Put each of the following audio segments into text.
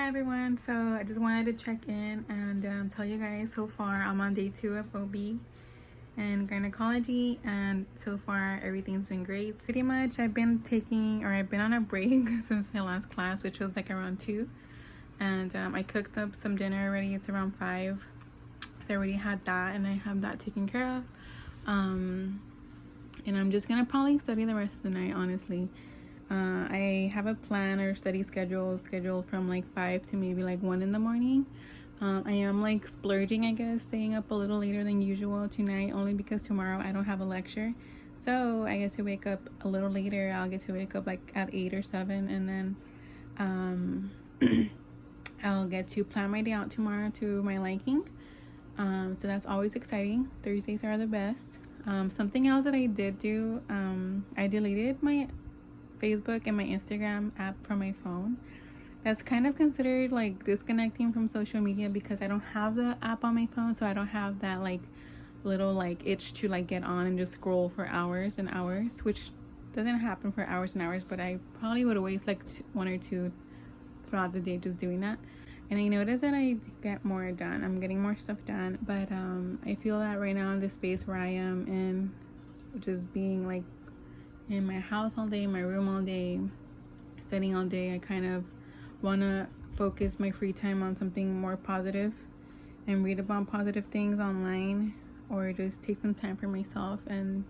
Hi everyone, so I just wanted to check in and tell you guys so far I'm on day 2 of OB and gynecology, and so far everything's been great. Pretty much I've been on a break since my last class, which was like around 2, and I cooked up some dinner already. It's around 5, so I already had that and I have that taken care of, and I'm just gonna probably study the rest of the night, honestly. I have a plan or study scheduled from like 5 to maybe like 1 in the morning. I am like splurging, I guess, staying up a little later than usual tonight, only because tomorrow I don't have a lecture. So I get to wake up a little later. I'll get to wake up like at 8 or 7, and then I'll get to plan my day out tomorrow to my liking. So that's always exciting. Thursdays are the best. Something else that I did do, I deleted my Facebook and my Instagram app from my phone. That's kind of considered like disconnecting from social media because I don't have the app on my phone, so I don't have that like little like itch to like get on and just scroll for hours and hours, which doesn't happen for hours and hours, but I probably would waste like 1 or 2 throughout the day just doing that. And I noticed that I get more done. I'm getting more stuff done, but I feel that right now in the space where I am in, which is being like in my house all day, my room all day, studying all day, I kind of want to focus my free time on something more positive and read about positive things online, or just take some time for myself and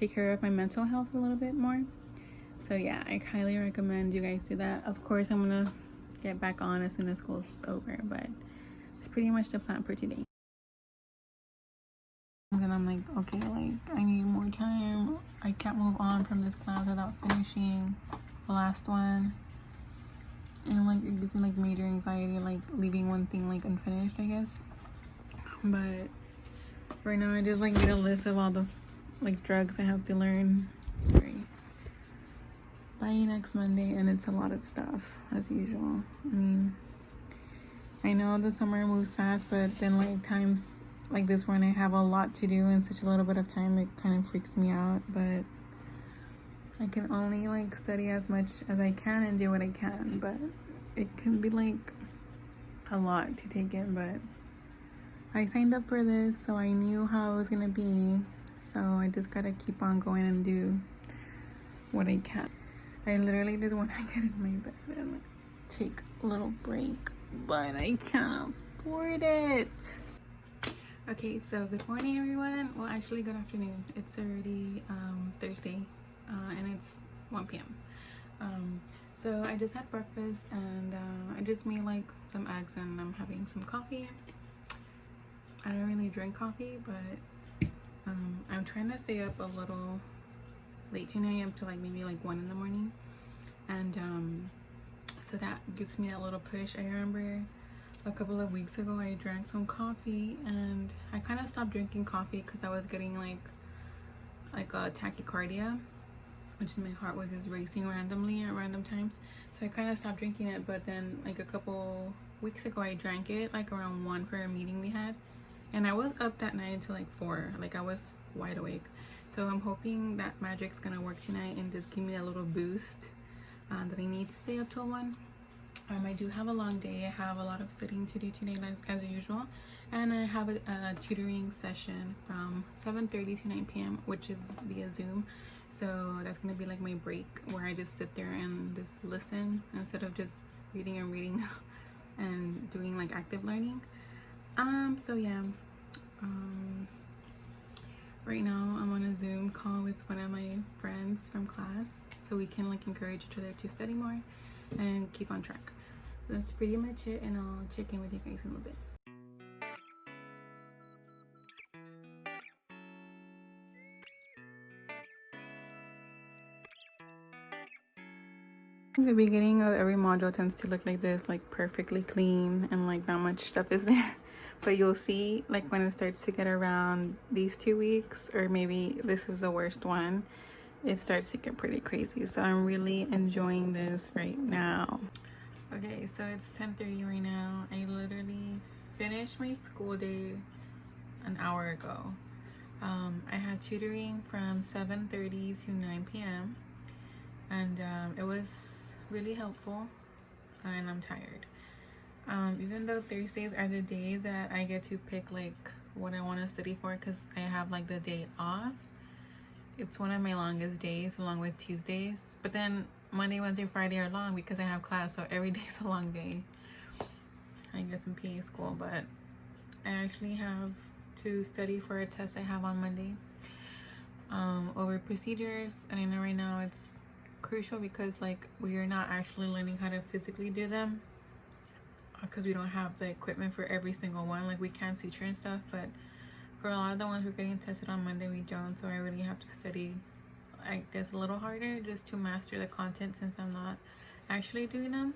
take care of my mental health a little bit more. So yeah, I highly recommend you guys do that. Of course, I'm gonna get back on as soon as school's over, but it's pretty much the plan for today. And I'm like, okay, like I need more time. I can't move on from this class without finishing the last one. And like it gives me like major anxiety, like leaving one thing like unfinished, I guess. But right now I just like made a list of all the like drugs I have to learn. Sorry. By next Monday, and it's a lot of stuff as usual. I mean, I know the summer moves fast, but then like times like this when I have a lot to do in such a little bit of time, it kind of freaks me out. But I can only like study as much as I can and do what I can, but it can be like a lot to take in. But I signed up for this, so I knew how it was gonna be, so I just gotta keep on going and do what I can. I literally just want to get in my bed and like take a little break, but I can't afford it. Okay, so good morning everyone. Well, actually good afternoon. It's already Thursday, and it's 1 p.m. So I just had breakfast, and I just made like some eggs, and I'm having some coffee. I don't really drink coffee, but I'm trying to stay up a little late tonight, up to like maybe like 1 in the morning, and so that gives me that little push. I remember a couple of weeks ago I drank some coffee, and I kind of stopped drinking coffee because I was getting like a tachycardia, which is my heart was just racing randomly at random times. So I kind of stopped drinking it, but then like a couple weeks ago I drank it like around 1 for a meeting we had, and I was up that night until like 4. Like I was wide awake. So I'm hoping that magic's gonna work tonight and just give me a little boost that I need to stay up till 1. I do have a long day. I have a lot of studying to do today as usual, and I have a tutoring session from 7:30 to 9 p.m. which is via Zoom. So that's gonna be like my break, where I just sit there and just listen instead of just reading and doing like active learning. So yeah, right now I'm on a Zoom call with one of my friends from class, so we can like encourage each other to study more and keep on track. That's pretty much it, and I'll check in with you guys in a little bit. The beginning of every module tends to look like this, like perfectly clean and like not much stuff is there. But you'll see like when it starts to get around these 2 weeks, or maybe this is the worst one, it starts to get pretty crazy. So I'm really enjoying this right now. Okay, so it's 10:30 right now. I literally finished my school day an hour ago. I had tutoring from 7:30 to 9 p.m. and it was really helpful. and I'm tired. Even though Thursdays are the days that I get to pick like what I want to study for, because I have like the day off. It's one of my longest days along with Tuesdays, but then Monday, Wednesday, Friday are long because I have class, so every day is a long day. I guess in PA school, but I actually have to study for a test I have on Monday over procedures, and I know right now it's crucial because like we are not actually learning how to physically do them because we don't have the equipment for every single one. Like we can suture and stuff, but for a lot of the ones we're getting tested on Monday, we don't. So I really have to study, I guess, a little harder just to master the content since I'm not actually doing them.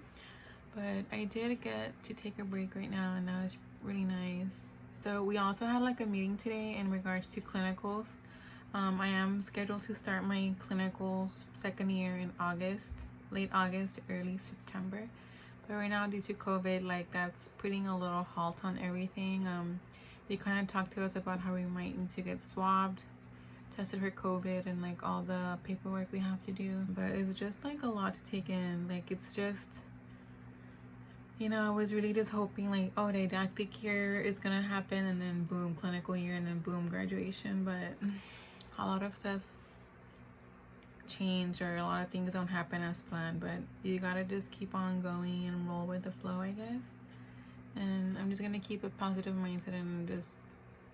But I did get to take a break right now, and that was really nice. So we also had like a meeting today in regards to clinicals. I am scheduled to start my clinicals second year in August, late August, early September. But right now, due to COVID, like that's putting a little halt on everything. They kind of talked to us about how we might need to get swabbed, tested for COVID, and like all the paperwork we have to do. But it's just like a lot to take in. Like it's just, you know, I was really just hoping like, oh, didactic year is gonna happen, and then boom, clinical year, and then boom, graduation. But a lot of stuff change, or a lot of things don't happen as planned. But you gotta just keep on going and roll with the flow, I guess. And I'm just gonna keep a positive mindset, and just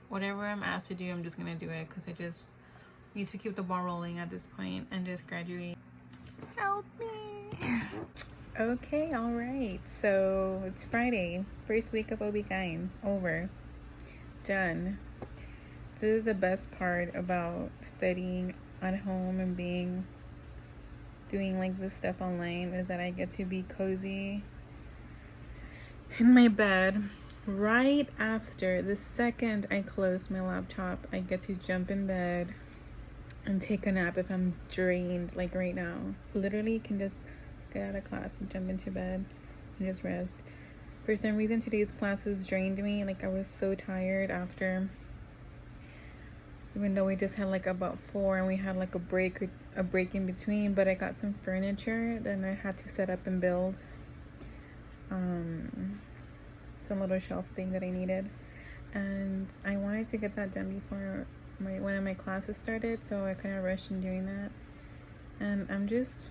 whatever I'm asked to do, I'm just gonna do it because I just need to keep the ball rolling at this point and just graduate. Help me. Okay, all right, so it's Friday, first week of OBGYN over, done. This is the best part about studying at home and doing like this stuff online, is that I get to be cozy in my bed. Right after the second I close my laptop, I get to jump in bed and take a nap if I'm drained. Like right now, literally can just get out of class and jump into bed and just rest. For some reason today's classes drained me. Like I was so tired after, even though we just had like about 4 and we had like a break in between. But I got some furniture then I had to set up and build some little shelf thing that I needed, and I wanted to get that done before one of my classes started, so I kind of rushed in doing that. And I'm just,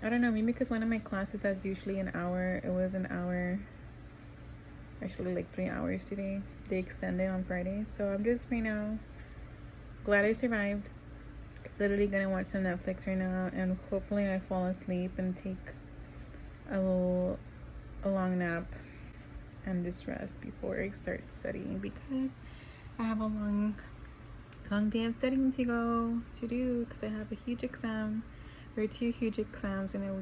I don't know, maybe because one of my classes has usually an hour, it was an hour, actually like 3 hours today. They extended on Friday, so I'm just right now glad I survived. Literally gonna watch some Netflix right now, and hopefully I fall asleep and take a long nap and just rest before I start studying, because I have a long day of studying to do, because I have a huge exam, or 2 huge exams in a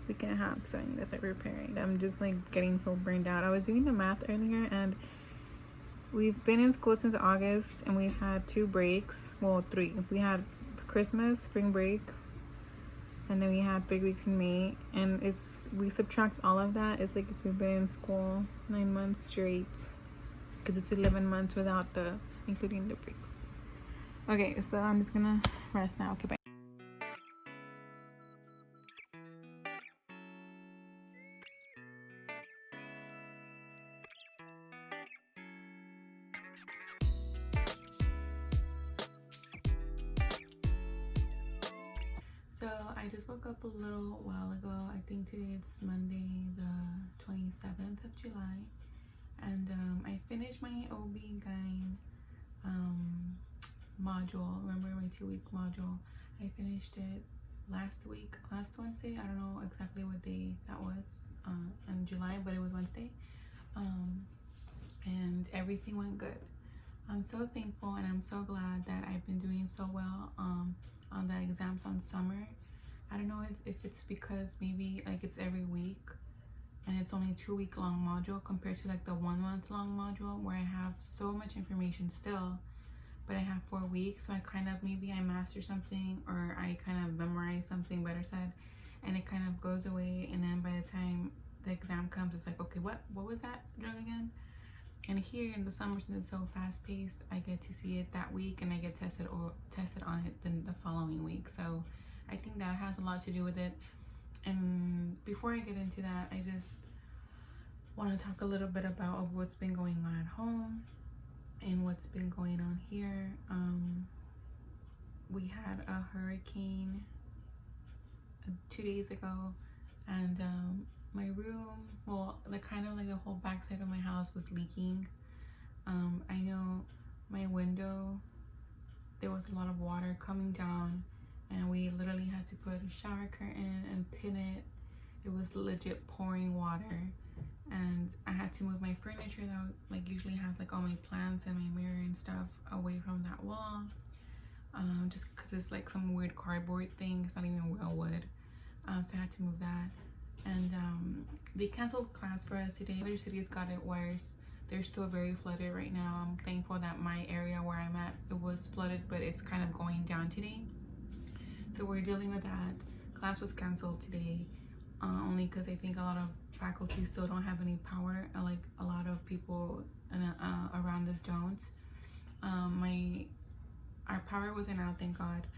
week and a half. So I need to start preparing. I'm just like getting so burned out. I was doing the math earlier, and we've been in school since August, and we've had 2 breaks, well 3. We had Christmas, spring break, and then we had 3 weeks in May, and we subtract all of that, it's like if we've been in school 9 months straight, because it's 11 months without including the breaks. Okay, so I'm just gonna rest now. Okay, bye. So I just woke up a little while ago. I think today it's Monday the 27th of July, and I finished my OBGYN module. Remember my 2-week module? I finished it last Wednesday. I don't know exactly what day that was in July, but it was Wednesday, and everything went good. I'm so thankful, and I'm so glad that I've been doing so well on the exams on summer. I don't know if it's because maybe like it's every week and it's only 2-week long module compared to like the 1 month long module, where I have so much information still, but I have 4 weeks. So I kind of, maybe I master something, or I kind of memorize something, better said, and it kind of goes away, and then by the time the exam comes, it's like, okay, what was that drug again? And here in the summer, since it's so fast paced, I get to see it that week, and I get tested on it then the following week. So I think that has a lot to do with it. And before I get into that, I just want to talk a little bit about what's been going on at home and what's been going on here. We had a hurricane 2 days ago, and my room, well, the kind of like the whole backside of my house was leaking. I know my window, there was a lot of water coming down, and we literally had to put a shower curtain and pin it. It was legit pouring water, and I had to move my furniture that like usually has like all my plants and my mirror and stuff away from that wall, just because it's like some weird cardboard thing. It's not even real wood, so I had to move that. And they canceled class for us today. Other cities got it worse. They're still very flooded right now. I'm thankful that my area where I'm at, it was flooded, but it's kind of going down today. So we're dealing with that. Class was canceled today, only because I think a lot of faculty still don't have any power. Like a lot of people around us don't. Our power wasn't out, thank God.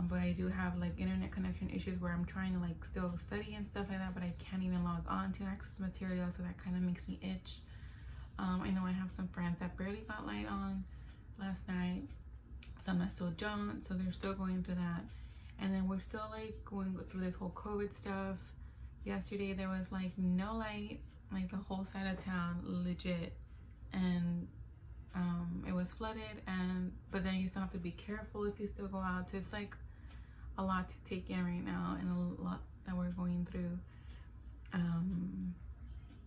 But I do have like internet connection issues where I'm trying to like still study and stuff like that, but I can't even log on to access material, so that kind of makes me itch. I know I have some friends that barely got light on last night, some that still don't, so they're still going through that. And then we're still like going through this whole COVID stuff. Yesterday there was like no light, like the whole side of town, legit, and it was flooded. And but then you still have to be careful if you still go out. So it's like a lot to take in right now, and a lot that we're going through.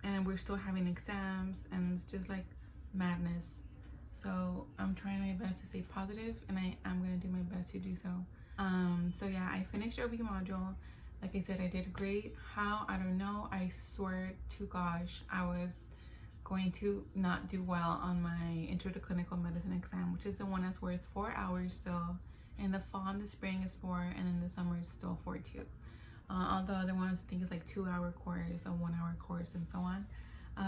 And we're still having exams, and it's just like madness. So I'm trying my best to stay positive, and I'm gonna do my best to do so. So yeah, I finished OB module. Like I said, I did great. How? I don't know. I swear to gosh, I was going to not do well on my intro to clinical medicine exam, which is the one that's worth 4 hours still. In the fall and the spring is 4, and in the summer it's still 4 too. All the other ones I think is like 2-hour course, a 1-hour course, and so on.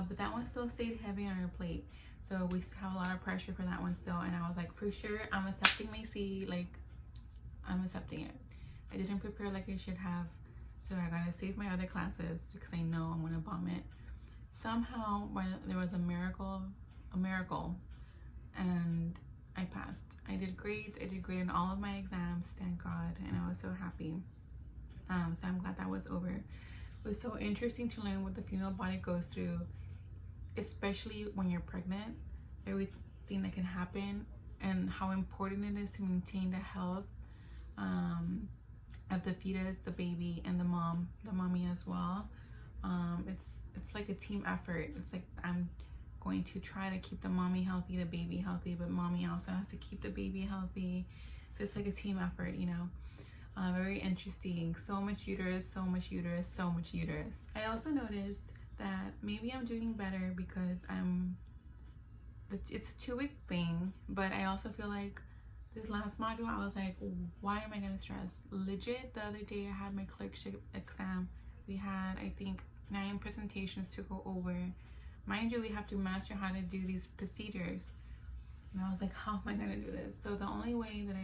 But that one still stayed heavy on our plate, so we have a lot of pressure for that one still. And I was like, for sure, I'm accepting my C. Like, I'm accepting it. I didn't prepare like I should have, so I gotta save my other classes because I know I'm gonna bomb it. Somehow, there was a miracle, and I passed. I did great. I did great in all of my exams, thank God, and I was so happy. So I'm glad that was over. It was so interesting to learn what the female body goes through, especially when you're pregnant, everything that can happen, and how important it is to maintain the health of the fetus, the baby, and the mommy as well. It's like a team effort. It's like I'm going to try to keep the mommy healthy, the baby healthy, but mommy also has to keep the baby healthy. So it's like a team effort, you know. Very interesting. So much uterus, so much uterus, so much uterus. I also noticed that maybe I'm doing better because it's a 2-week thing, but I also feel like this last module, I was like, why am I gonna stress? Legit, the other day I had my clerkship exam. We had, I think, 9 presentations to go over. Mind you, we have to master how to do these procedures. And I was like, how am I gonna do this? So the only way that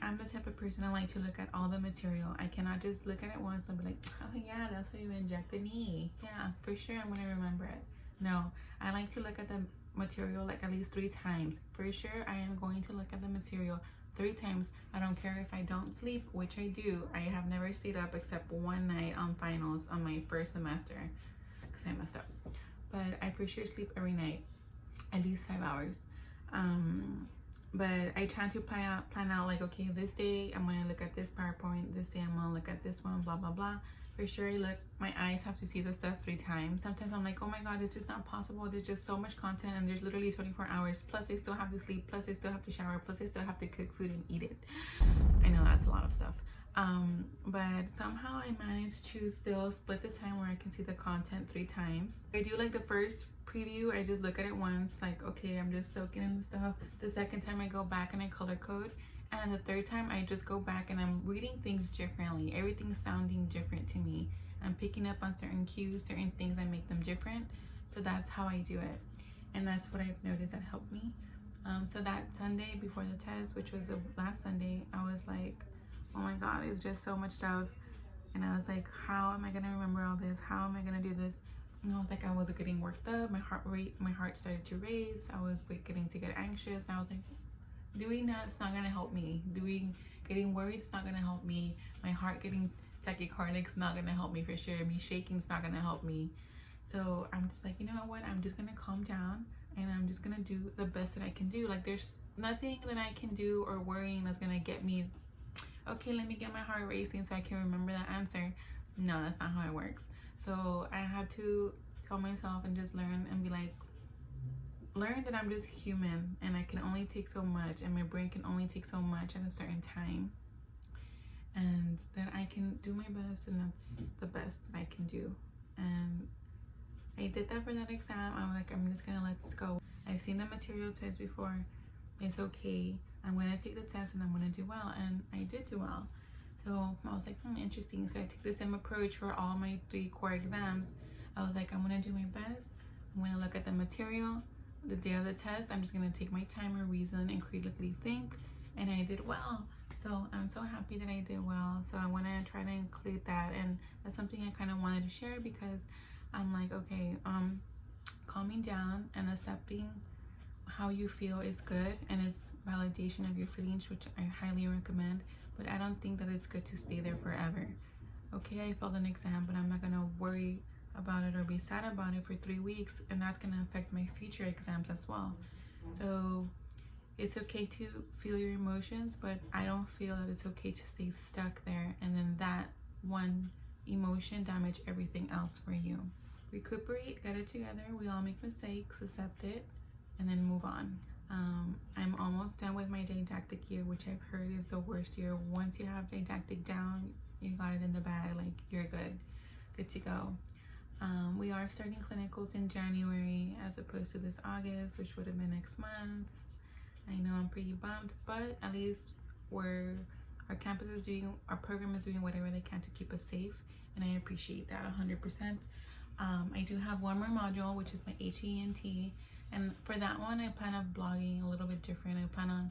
I'm the type of person, I like to look at all the material. I cannot just look at it once and be like, oh yeah, that's how you inject the knee. Yeah, for sure I'm gonna remember it. No, I like to look at the material like at least 3 times. For sure, I am going to look at the material 3 times. I don't care if I don't sleep, which I do. I have never stayed up except one night on finals on my first semester because I messed up. But I for sure sleep every night, at least 5 hours. But I try to plan out like, okay, this day I'm gonna look at this PowerPoint, this day I'm gonna look at this one, blah blah blah. For sure, I look, my eyes have to see the stuff 3 times. Sometimes I'm like, oh my god, it's just not possible. There's just so much content, and there's literally 24 hours. Plus I still have to sleep, plus I still have to shower, plus I still have to cook food and eat it. I know that's a lot of stuff. But somehow I managed to still split the time where I can see the content 3 times. I do like the first preview, I just look at it once, like, okay, I'm just soaking in the stuff. The second time I go back and I color code, and the third time I just go back and I'm reading things differently. Everything's sounding different to me. I'm picking up on certain cues, certain things that make them different. So that's how I do it, and that's what I've noticed that helped me. So that Sunday before the test, which was the last Sunday, I was like, oh my god, it's just so much stuff. And I was like, how am I gonna remember all this? How am I gonna do this? And I was like, I was getting worked up. My heart started to race. I was getting to get anxious. And I was like, doing that's not gonna help me. Getting worried is not gonna help me. My heart getting tachycardic is not gonna help me for sure. Me shaking is not gonna help me. So I'm just like, you know what? I'm just gonna calm down and I'm just gonna do the best that I can do. Like, there's nothing that I can do or worrying that's gonna get me, okay, let me get my heart racing so I can remember that answer. No, that's not how it works. So I had to tell myself and just learn and be like, learn that I'm just human and I can only take so much and my brain can only take so much at a certain time, and that I can do my best, and that's the best that I can do. And I did that for that exam. I'm like, I'm just gonna let this go. I've seen the material test before. It's okay. I'm gonna take the test and I'm gonna do well, and I did do well. So I was like, interesting. So I took the same approach for all my 3 core exams. I was like, I'm gonna do my best. I'm gonna look at the material. The day of the test, I'm just gonna take my time and reason and critically think, and I did well. So I'm so happy that I did well. So I want to try to include that, and that's something I kind of wanted to share, because I'm like, okay, calming down and accepting how you feel is good, and it's validation of your feelings, which I highly recommend. But I don't think that it's good to stay there forever. Okay, I failed an exam, but I'm not gonna worry about it or be sad about it for 3 weeks, and that's gonna affect my future exams as well. So it's okay to feel your emotions, but I don't feel that it's okay to stay stuck there and then that one emotion damage everything else for you. Recuperate, get it together. We all make mistakes, accept it, and then move on. I'm almost done with my didactic year, which I've heard is the worst year. Once you have didactic down, you got it in the bag, like you're good to go. We are starting clinicals in January as opposed to this August, which would have been next month. I know I'm pretty bummed, but at least our campus is doing, our program is doing whatever they can to keep us safe, and I appreciate that 100%. I do have one more module, which is my HEENT, and for that one I plan on blogging a little bit different. I plan on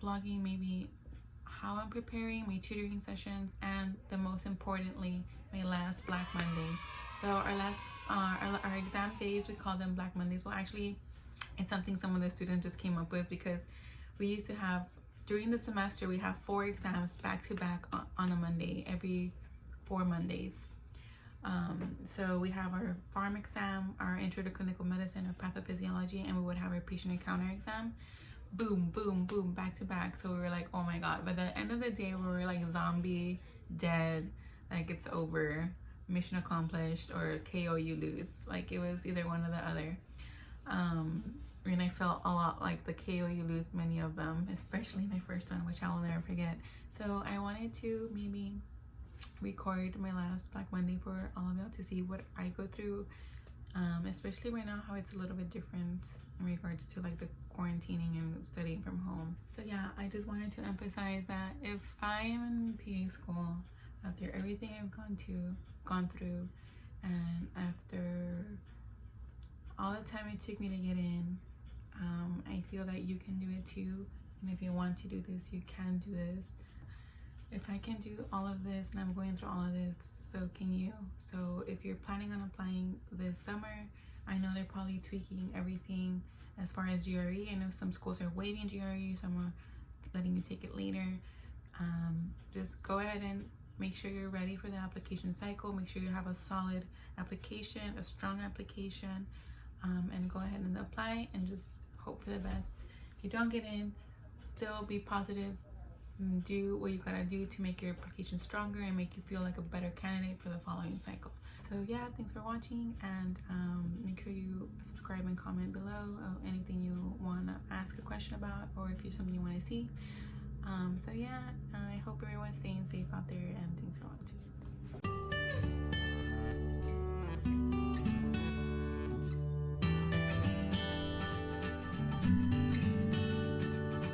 blogging maybe how I'm preparing my tutoring sessions, and the most importantly, my last Black Monday. So our exam days, we call them Black Mondays. Well, actually, it's something some of the students just came up with, because we used to have, during the semester, we have 4 exams back to back on a Monday, every 4 Mondays. So we have our pharm exam, our intro to clinical medicine, our pathophysiology, and we would have our patient encounter exam. Boom, boom, boom, back to back. So we were like, oh my God. By the end of the day, we were like zombie, dead, like it's over, mission accomplished, or KO, you lose. Like it was either one or the other. And I felt a lot like the KO, you lose many of them, especially my first one, which I will never forget. So I wanted to maybe record my last Black Monday for all of y'all to see what I go through, especially right now, how it's a little bit different in regards to like the quarantining and studying from home. So yeah, I just wanted to emphasize that if I am in PA school, after everything I've gone through, and after all the time it took me to get in, I feel that you can do it too. And if you want to do this, you can do this. If I can do all of this and I'm going through all of this, so can you. So if you're planning on applying this summer, I know they're probably tweaking everything as far as GRE. I know some schools are waiving GRE, some are letting you take it later. Just go ahead and make sure you're ready for the application cycle. Make sure you have a solid application, a strong application, and go ahead and apply and just hope for the best. If you don't get in, still be positive. Do what you gotta do to make your application stronger and make you feel like a better candidate for the following cycle. So yeah, thanks for watching, and make sure you subscribe and comment below anything you want to ask a question about, or if there's something you want to see. So yeah, I hope everyone's staying safe out there,